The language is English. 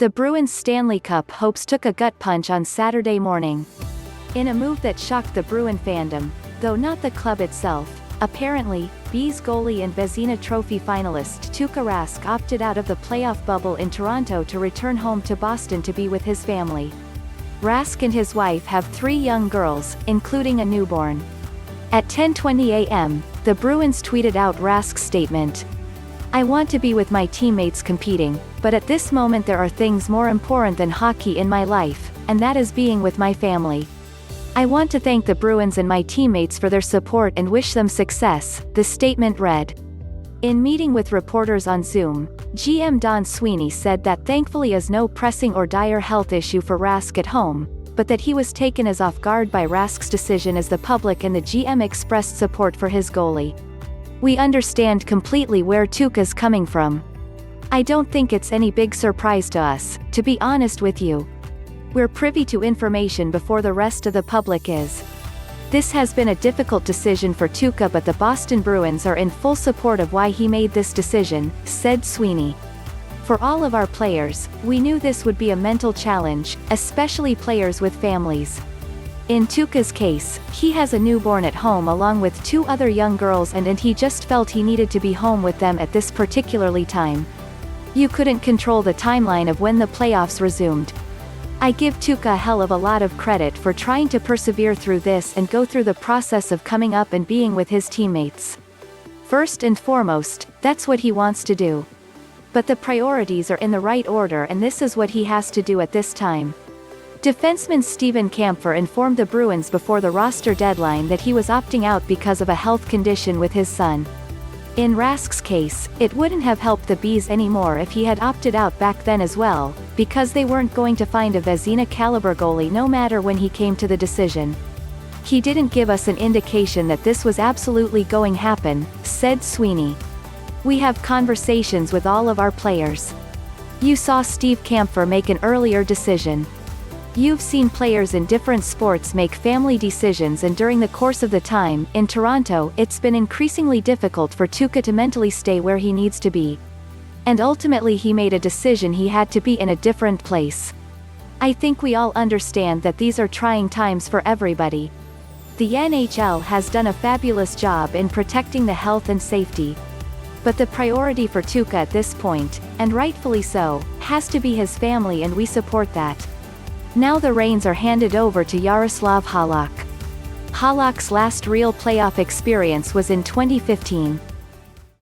The Bruins Stanley Cup hopes took a gut punch on Saturday morning. In a move that shocked the Bruin fandom, though not the club itself, apparently, B's goalie and Vezina Trophy finalist Tuukka Rask opted out of the playoff bubble in Toronto to return home to Boston to be with his family. Rask and his wife have 3 young girls, including a newborn. At 10:20 a.m., the Bruins tweeted out Rask's statement. "I want to be with my teammates competing, but at this moment there are things more important than hockey in my life, and that is being with my family. I want to thank the Bruins and my teammates for their support and wish them success," the statement read. In meeting with reporters on Zoom, GM Don Sweeney said that thankfully is no pressing or dire health issue for Rask at home, but that he was taken as off guard by Rask's decision as the public and the GM expressed support for his goalie. "We understand completely where Tuukka's coming from. I don't think it's any big surprise to us, to be honest with you. We're privy to information before the rest of the public is. This has been a difficult decision for Tuukka, but the Boston Bruins are in full support of why he made this decision," said Sweeney. "For all of our players, we knew this would be a mental challenge, especially players with families. In Tuukka's case, he has a newborn at home along with 2 other young girls and he just felt he needed to be home with them at this particularly time. You couldn't control the timeline of when the playoffs resumed. I give Tuukka a hell of a lot of credit for trying to persevere through this and go through the process of coming up and being with his teammates. First and foremost, that's what he wants to do. But the priorities are in the right order and this is what he has to do at this time." Defenseman Steven Kampfer informed the Bruins before the roster deadline that he was opting out because of a health condition with his son. In Rask's case, it wouldn't have helped the Bees anymore if he had opted out back then as well, because they weren't going to find a Vezina-caliber goalie no matter when he came to the decision. "He didn't give us an indication that this was absolutely going to happen," said Sweeney. "We have conversations with all of our players. You saw Steve Kampfer make an earlier decision. You've seen players in different sports make family decisions, and during the course of the time, in Toronto, it's been increasingly difficult for Tuukka to mentally stay where he needs to be. And ultimately he made a decision he had to be in a different place. I think we all understand that these are trying times for everybody. The NHL has done a fabulous job in protecting the health and safety. But the priority for Tuukka at this point, and rightfully so, has to be his family, and we support that. Now the reins are handed over to Jaroslav Halak. Halak's last real playoff experience was in 2015.